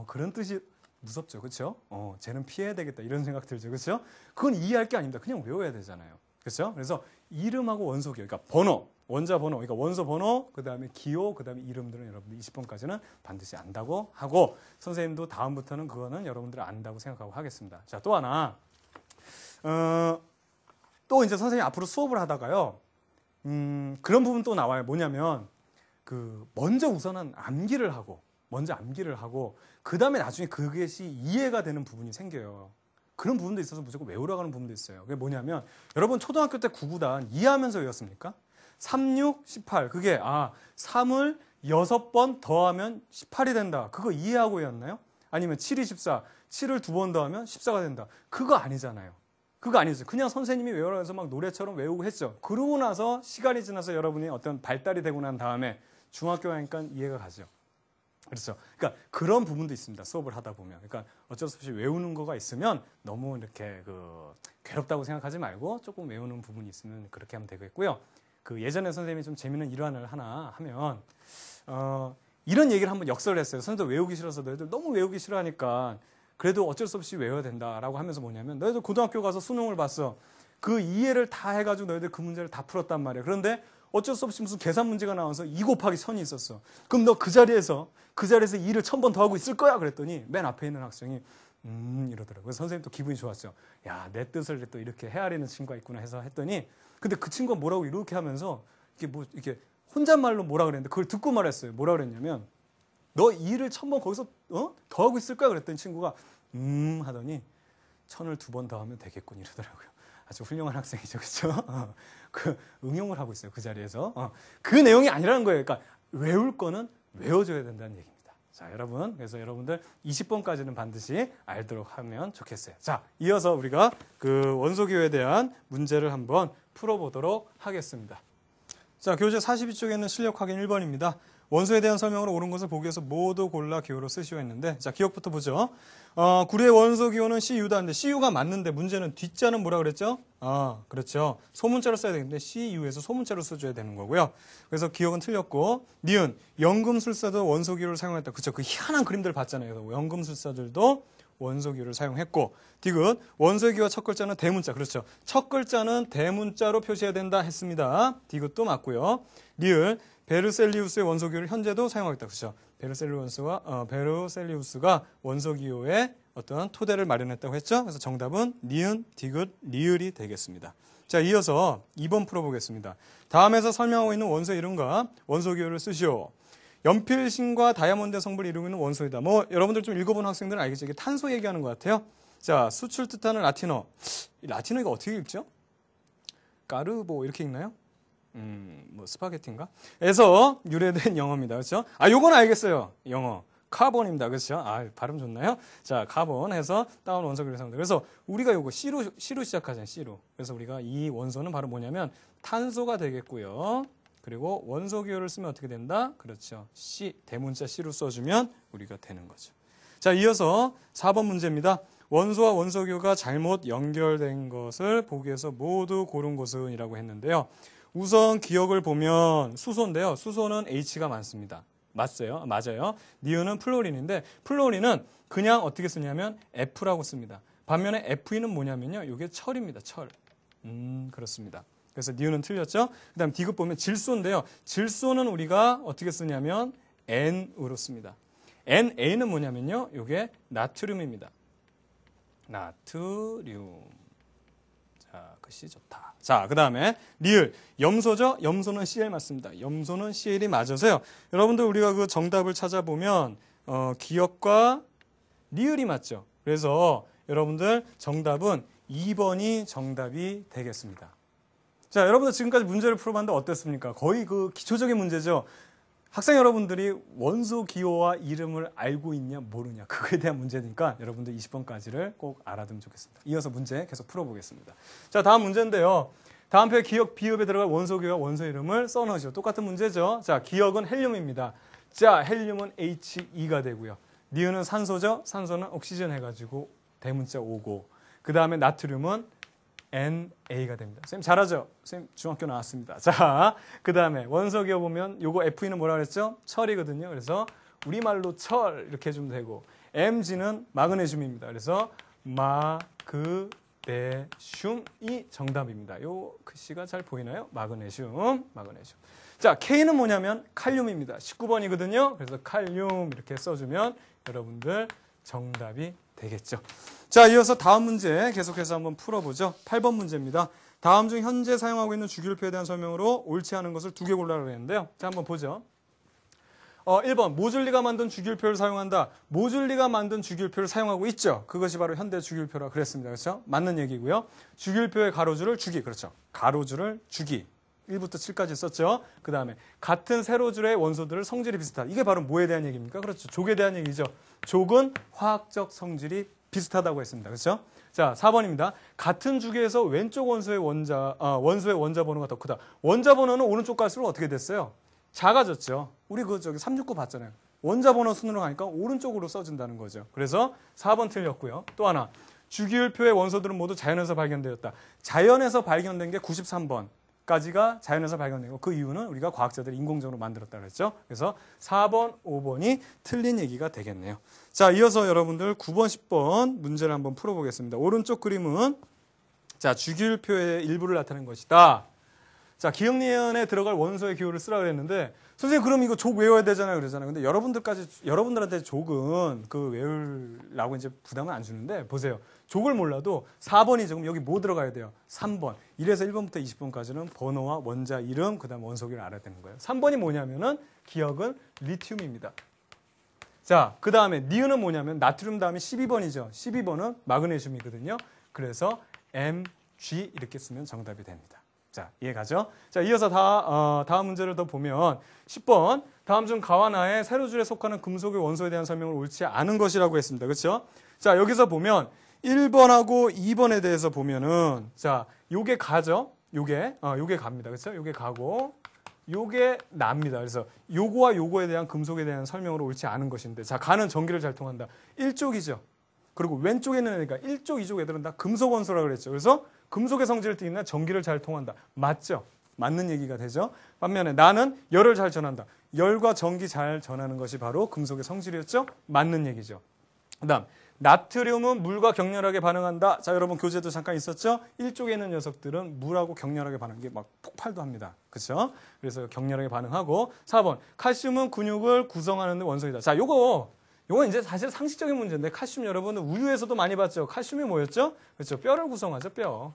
그런 뜻이 무섭죠. 그렇죠? 쟤는 피해야 되겠다. 이런 생각 들죠. 그렇죠? 그건 이해할 게 아닙니다. 그냥 외워야 되잖아요. 그렇죠? 그래서 이름하고 원소기호, 그러니까 번호, 원자 번호, 그러니까 원소 번호, 그다음에 기호, 그다음에 이름들은 여러분들 20번까지는 반드시 안다고 하고 선생님도 다음부터는 그거는 여러분들 안다고 생각하고 하겠습니다. 자, 또 하나. 또 이제 선생님 앞으로 수업을 하다가요. 그런 부분 또 나와요. 뭐냐면 먼저 우선은 암기를 하고 그 다음에 나중에 그것이 이해가 되는 부분이 생겨요. 그런 부분도 있어서 무조건 외우라고 하는 부분도 있어요. 그게 뭐냐면 여러분 초등학교 때 9구단 이해하면서 외웠습니까? 3, 6, 18 그게 3을 6번 더하면 18이 된다. 그거 이해하고 외웠나요? 아니면 7, 2, 14 7을 2번 더하면 14가 된다. 그거 아니잖아요. 그거 아니죠. 그냥 선생님이 외우라고 해서 막 노래처럼 외우고 했죠. 그러고 나서 시간이 지나서 여러분이 어떤 발달이 되고 난 다음에 중학교 가니까 이해가 가죠. 그렇죠. 그러니까 그런 부분도 있습니다. 수업을 하다 보면. 그러니까 어쩔 수 없이 외우는 거가 있으면 너무 이렇게 괴롭다고 생각하지 말고 조금 외우는 부분이 있으면 그렇게 하면 되겠고요. 예전에 선생님이 좀 재미있는 일환을 하나 하면 이런 얘기를 한번 역설을 했어요. 선생님도 외우기 싫어서 너희들 너무 외우기 싫어하니까 그래도 어쩔 수 없이 외워야 된다라고 하면서 뭐냐면 너희들 고등학교 가서 수능을 봤어. 그 이해를 다 해가지고 너희들 그 문제를 다 풀었단 말이야. 그런데 어쩔 수 없이 무슨 계산 문제가 나와서 2 곱하기 1000이 있었어. 그럼 너 그 자리에서 2를 1000번 더 하고 있을 거야. 그랬더니 맨 앞에 있는 학생이 이러더라고요. 그래서 선생님 또 기분이 좋았죠. 야, 내 뜻을 또 이렇게 헤아리는 친구가 있구나 해서 했더니 근데 그 친구가 뭐라고 이렇게 하면서 이렇게 혼잣말로 뭐라 그랬는데 그걸 듣고 말했어요. 뭐라 그랬냐면 너 2를 1000번 거기서 더 하고 있을 거야. 그랬더니 친구가 하더니 1000을 2번 더 하면 되겠군 이러더라고요. 아주 훌륭한 학생이죠. 그렇죠? 응용을 하고 있어요. 그 자리에서. 그 내용이 아니라는 거예요. 그러니까 외울 거는 외워줘야 된다는 얘기입니다. 자, 여러분. 그래서 여러분들 20번까지는 반드시 알도록 하면 좋겠어요. 자, 이어서 우리가 원소기호에 대한 문제를 한번 풀어보도록 하겠습니다. 자, 교재 42쪽에는 실력 확인 1번입니다. 원소에 대한 설명으로 옳은 것을 보기 위해서 모두 골라 기호로 쓰시오 했는데 자, 기억부터 보죠. 구리의 원소 기호는 CU다인데 CU가 맞는데 문제는 뒷자는 뭐라 그랬죠? 그렇죠. 소문자로 써야 되는데 CU에서 소문자로 써줘야 되는 거고요. 그래서 기억은 틀렸고 니은 연금술사도 원소 기호를 사용했다. 그렇죠. 그 희한한 그림들 봤잖아요. 그래서 연금술사들도 원소 기호를 사용했고 디귿 원소 기호와 첫 글자는 대문자. 그렇죠. 첫 글자는 대문자로 표시해야 된다 했습니다. 디귿도 맞고요. 리을 베르셀리우스의 원소 기호를 현재도 사용하겠다. 그렇죠. 베르셀리우스가 원소 기호의 어떤 토대를 마련했다고 했죠. 그래서 정답은 니은, 디귿, 리을이 되겠습니다. 자, 이어서 2번 풀어보겠습니다. 다음에서 설명하고 있는 원소 이름과 원소 기호를 쓰시오. 연필신과 다이아몬드의 성분을 이루고 있는 원소이다. 여러분들 좀 읽어본 학생들은 알겠죠. 이게 탄소 얘기하는 것 같아요. 자, 수출 뜻하는 라틴어. 이 라틴어 이거 어떻게 읽죠? 까르보 이렇게 읽나요? 스파게티인가? 에서 유래된 영어입니다. 그렇죠? 요건 알겠어요. 영어. 카본입니다. 그렇죠? 발음 좋나요? 자, 카본 해서 따온 원소기호를 사용합니다. 그래서 우리가 요거 C로 시작하잖아요. C로. 그래서 우리가 이 원소는 바로 뭐냐면 탄소가 되겠고요. 그리고 원소기호를 쓰면 어떻게 된다? 그렇죠. C, 대문자 C로 써주면 우리가 되는 거죠. 자, 이어서 4번 문제입니다. 원소와 원소기호가 잘못 연결된 것을 보기 위해서 모두 고른 것은 이라고 했는데요. 우선 기억을 보면 수소인데요. 수소는 H가 많습니다. 맞아요. 니은은 플로린인데 플로린은 그냥 어떻게 쓰냐면 F라고 씁니다. 반면에 Fe는 뭐냐면요. 이게 철입니다. 철. 그렇습니다. 그래서 니은은 틀렸죠? 그 다음 디귿 보면 질소인데요. 질소는 우리가 어떻게 쓰냐면 N으로 씁니다. NA는 뭐냐면요. 이게 나트륨입니다. 나트륨. 자, 글씨 좋다. 자, 그 다음에 리을. 염소죠? 염소는 CL 맞습니다. 염소는 CL이 맞아서요. 여러분들 우리가 그 정답을 찾아보면 기역과 리을이 맞죠? 그래서 여러분들 정답은 2번이 정답이 되겠습니다. 자, 여러분들 지금까지 문제를 풀어봤는데 어땠습니까? 거의 그 기초적인 문제죠. 학생 여러분들이 원소 기호와 이름을 알고 있냐 모르냐 그거에 대한 문제니까 여러분들 20번까지를 꼭 알아두면 좋겠습니다. 이어서 문제 계속 풀어보겠습니다. 자, 다음 문제인데요. 다음 표에 기역, 비읍에 들어갈 원소 기호와 원소 이름을 써넣으시오. 똑같은 문제죠. 자, 기역은 헬륨입니다. 자, 헬륨은 He2가 되고요. 니은은 산소죠. 산소는 옥시전 해가지고 대문자 오고, 그 다음에 나트륨은 NA가 됩니다. 선생님 잘하죠? 선생님 중학교 나왔습니다. 자, 그 다음에 원소 기호 보면 요거 FE는 뭐라 그랬죠? 철이거든요. 그래서 우리말로 철 이렇게 해주면 되고, MG는 마그네슘입니다. 그래서 마그네슘이 정답입니다. 요 글씨가 잘 보이나요? 마그네슘. 자, K는 뭐냐면 칼륨입니다. 19번이거든요. 그래서 칼륨 이렇게 써주면 여러분들 정답이 되겠죠. 자, 이어서 다음 문제 계속해서 한번 풀어보죠. 8번 문제입니다. 다음 중 현재 사용하고 있는 주기율표에 대한 설명으로 옳지 않은 것을 2개 골라라 했는데요. 자, 한번 보죠. 1번 모줄리가 만든 주기율표를 사용한다. 모줄리가 만든 주기율표를 사용하고 있죠. 그것이 바로 현대 주기율표라 그랬습니다. 그렇죠? 맞는 얘기고요. 주기율표의 가로줄을 주기. 그렇죠. 가로줄을 주기. 1부터 7까지 썼죠. 그 다음에 같은 세로줄의 원소들을 성질이 비슷하다. 이게 바로 뭐에 대한 얘기입니까? 그렇죠. 족에 대한 얘기죠. 족은 화학적 성질이 비슷하다고 했습니다. 그렇죠? 자, 4번입니다. 같은 주기에서 왼쪽 원소의 원소의 원자 번호가 더 크다. 원자 번호는 오른쪽 갈수록 어떻게 됐어요? 작아졌죠. 우리 저기 369 봤잖아요. 원자 번호 순으로 가니까 오른쪽으로 써진다는 거죠. 그래서 4번 틀렸고요. 또 하나. 주기율표의 원소들은 모두 자연에서 발견되었다. 자연에서 발견된 게 93번. 까지가 자연에서 발견된 거. 그 이유는 우리가 과학자들이 인공적으로 만들었다고 했죠. 그래서 4번, 5번이 틀린 얘기가 되겠네요. 자, 이어서 여러분들 9번, 10번 문제를 한번 풀어보겠습니다. 오른쪽 그림은 자, 주기율표의 일부를 나타낸 것이다. 자, 기억니은에 들어갈 원소의 기호를 쓰라 그랬는데 선생님 그럼 이거 족 외워야 되잖아요 그러잖아요. 근데 여러분들한테 족은 그 외우라고 이제 부담은 안 주는데 보세요. 족을 몰라도 4번이 지금 여기 뭐 들어가야 돼요? 3번. 이래서 1번부터 20번까지는 번호와 원자 이름 그다음 원소기를 알아야 되는 거예요. 3번이 뭐냐면은 기억은 리튬입니다. 자, 그 다음에 니은은 뭐냐면 나트륨 다음에 12번이죠. 12번은 마그네슘이거든요. 그래서 MG 이렇게 쓰면 정답이 됩니다. 자, 이해가죠? 자, 이어서 다음 문제를 더 보면 10번. 다음 중 가와 나의 세로줄에 속하는 금속의 원소에 대한 설명을 옳지 않은 것이라고 했습니다. 그렇죠? 자, 여기서 보면 1번하고 2번에 대해서 보면은 자, 요게 가죠? 요게 갑니다. 그렇죠? 요게 가고 요게 납니다. 그래서 요거와 요거에 대한 금속에 대한 설명으로 옳지 않은 것인데 자, 가는 전기를 잘 통한다. 1쪽이죠. 그리고 왼쪽에 있는 애니까 1쪽, 2쪽 애들은 다 금속 원소라고 그랬죠. 그래서 금속의 성질을 띠는 전기를 잘 통한다. 맞죠? 맞는 얘기가 되죠. 반면에 나는 열을 잘 전한다. 열과 전기 잘 전하는 것이 바로 금속의 성질이었죠. 맞는 얘기죠. 그다음 나트륨은 물과 격렬하게 반응한다. 자, 여러분 교재도 잠깐 있었죠? 1쪽에 있는 녀석들은 물하고 격렬하게 반응하는 게 막 폭발도 합니다. 그렇죠? 그래서 격렬하게 반응하고 4번 칼슘은 근육을 구성하는 원소이다. 자, 요거 이제 사실 상식적인 문제인데 칼슘 여러분은 우유에서도 많이 봤죠. 칼슘이 뭐였죠? 그렇죠. 뼈를 구성하죠. 뼈.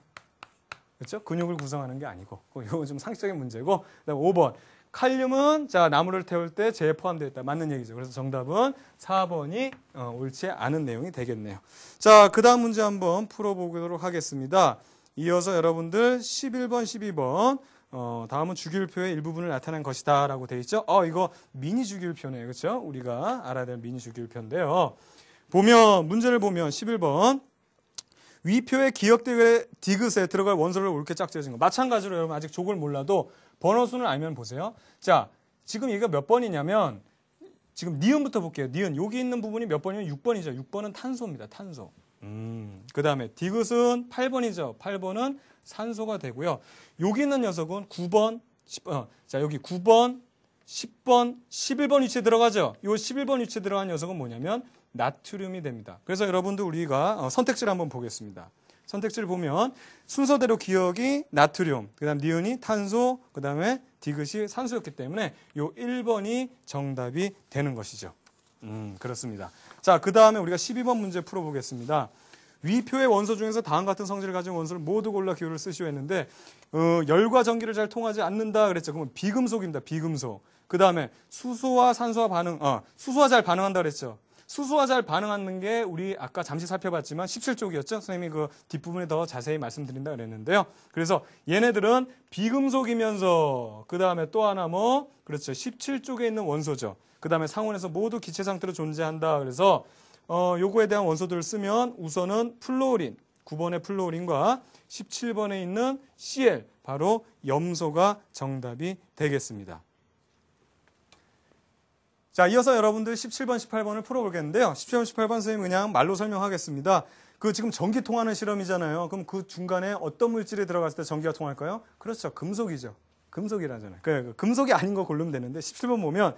그렇죠? 근육을 구성하는 게 아니고. 이거 좀 상식적인 문제고. 그다음 5번. 칼륨은 자, 나무를 태울 때 재에 포함되어 있다. 맞는 얘기죠. 그래서 정답은 4번이 옳지 않은 내용이 되겠네요. 자, 그다음 문제 한번 풀어보도록 하겠습니다. 이어서 여러분들 11번, 12번 다음은 주기율표의 일부분을 나타낸 것이다 라고 되어 있죠. 이거 미니 주기율표네요. 그렇죠? 우리가 알아야 될 미니 주기율표인데요. 문제를 보면 11번 위표의 기역대의 디귿에 들어갈 원소를 옳게 짝지어진 거. 마찬가지로 여러분 아직 족을 몰라도 번호순을 알면 보세요. 자, 지금 얘가 몇 번이냐면 지금 니은부터 볼게요. 니은 여기 있는 부분이 몇 번이면 6번이죠. 6번은 탄소입니다. 탄소. 그 다음에 디귿은 8번이죠. 8번은 산소가 되고요. 여기 있는 녀석은 9번, 10번. 자, 여기 9번, 10번, 11번 위치에 들어가죠. 이 11번 위치에 들어간 녀석은 뭐냐면 나트륨이 됩니다. 그래서 여러분들 우리가 선택지를 한번 보겠습니다. 선택지를 보면 순서대로 기억이 나트륨, 그다음 니은이 탄소, 그다음에 디귿이 산소였기 때문에 요 1번이 정답이 되는 것이죠. 그렇습니다. 자, 그다음에 우리가 12번 문제 풀어보겠습니다. 위표의 원소 중에서 다음 같은 성질을 가진 원소를 모두 골라 기호를 쓰시오 했는데 열과 전기를 잘 통하지 않는다 그랬죠. 그러면 비금속입니다. 비금속. 그다음에 수소와 산소와 수소와 잘 반응한다 그랬죠. 수소와 잘 반응하는 게 우리 아까 잠시 살펴봤지만 17쪽이었죠. 선생님이 그 뒷부분에 더 자세히 말씀드린다 그랬는데요. 그래서 얘네들은 비금속이면서 그다음에 또 하나 그렇죠. 17쪽에 있는 원소죠. 그다음에 상온에서 모두 기체 상태로 존재한다. 그래서 요거에 대한 원소들을 쓰면 우선은 플루오린, 9번의 플루오린과 17번에 있는 Cl, 바로 염소가 정답이 되겠습니다. 자, 이어서 여러분들 17번, 18번을 풀어보겠는데요. 17번, 18번 선생님 그냥 말로 설명하겠습니다. 그 지금 전기 통하는 실험이잖아요. 그럼 그 중간에 어떤 물질이 들어갔을 때 전기가 통할까요? 그렇죠. 금속이죠. 금속이라잖아요. 그 금속이 아닌 거 고르면 되는데 17번 보면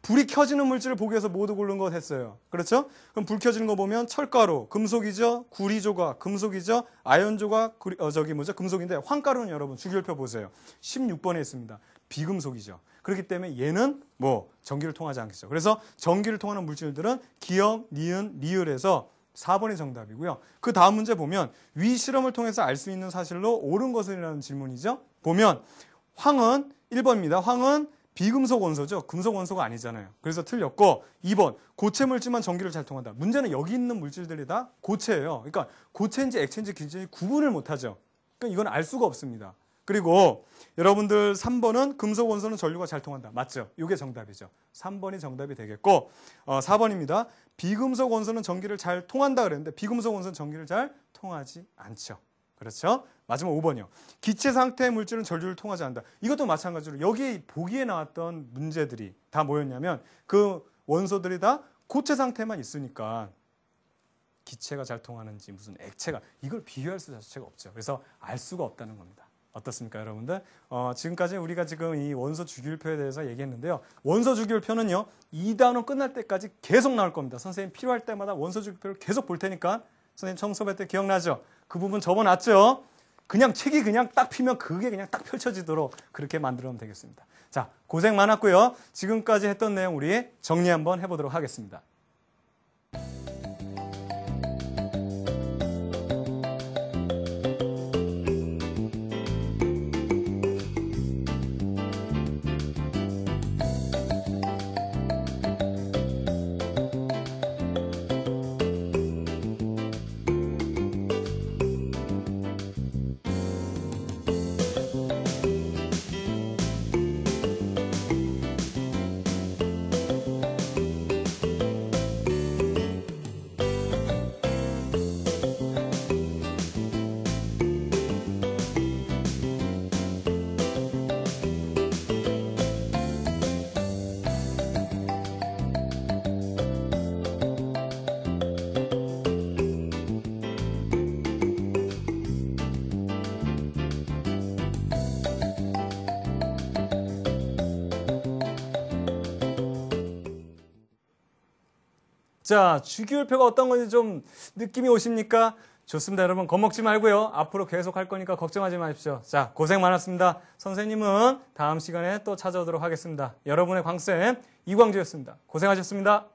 불이 켜지는 물질을 보기 위해서 모두 고른 것 했어요. 그렇죠? 그럼 불 켜지는 거 보면 철가루, 금속이죠. 구리조각, 금속이죠. 아연조각, 금속인데 황가루는 여러분 주기율표 보세요. 16번에 있습니다. 비금속이죠. 그렇기 때문에 얘는 전기를 통하지 않겠죠. 그래서 전기를 통하는 물질들은 기역, 니은, 리을에서 4번이 정답이고요. 그 다음 문제 보면 위 실험을 통해서 알 수 있는 사실로 옳은 것이라는 질문이죠. 보면 황은 1번입니다. 황은 비금속 원소죠. 금속 원소가 아니잖아요. 그래서 틀렸고 2번 고체 물질만 전기를 잘 통한다. 문제는 여기 있는 물질들이 다 고체예요. 그러니까 고체인지 액체인지 기체인지 구분을 못하죠. 그러니까 이건 알 수가 없습니다. 그리고 여러분들 3번은 금속 원소는 전류가 잘 통한다. 맞죠? 이게 정답이죠. 3번이 정답이 되겠고 4번입니다. 비금속 원소는 전기를 잘 통한다 그랬는데 비금속 원소는 전기를 잘 통하지 않죠. 그렇죠? 마지막 5번이요. 기체 상태의 물질은 전류를 통하지 않는다. 이것도 마찬가지로 여기 보기에 나왔던 문제들이 다 뭐였냐면 그 원소들이 다 고체 상태만 있으니까 기체가 잘 통하는지 무슨 액체가 이걸 비교할 수 자체가 없죠. 그래서 알 수가 없다는 겁니다. 어떻습니까, 여러분들? 지금까지 우리가 지금 이 원소 주기율표에 대해서 얘기했는데요. 원소 주기율표는요, 2단원 끝날 때까지 계속 나올 겁니다. 선생님 필요할 때마다 원소 주기율표를 계속 볼 테니까 선생님 처음 수업할 때 기억나죠? 그 부분 접어놨죠? 그냥 책이 그냥 딱 피면 그게 그냥 딱 펼쳐지도록 그렇게 만들면 되겠습니다. 자, 고생 많았고요. 지금까지 했던 내용 우리 정리 한번 해보도록 하겠습니다. 자, 주기율표가 어떤 건지 좀 느낌이 오십니까? 좋습니다. 여러분 겁먹지 말고요. 앞으로 계속 할 거니까 걱정하지 마십시오. 자, 고생 많았습니다. 선생님은 다음 시간에 또 찾아오도록 하겠습니다. 여러분의 광쌤 이광주였습니다. 고생하셨습니다.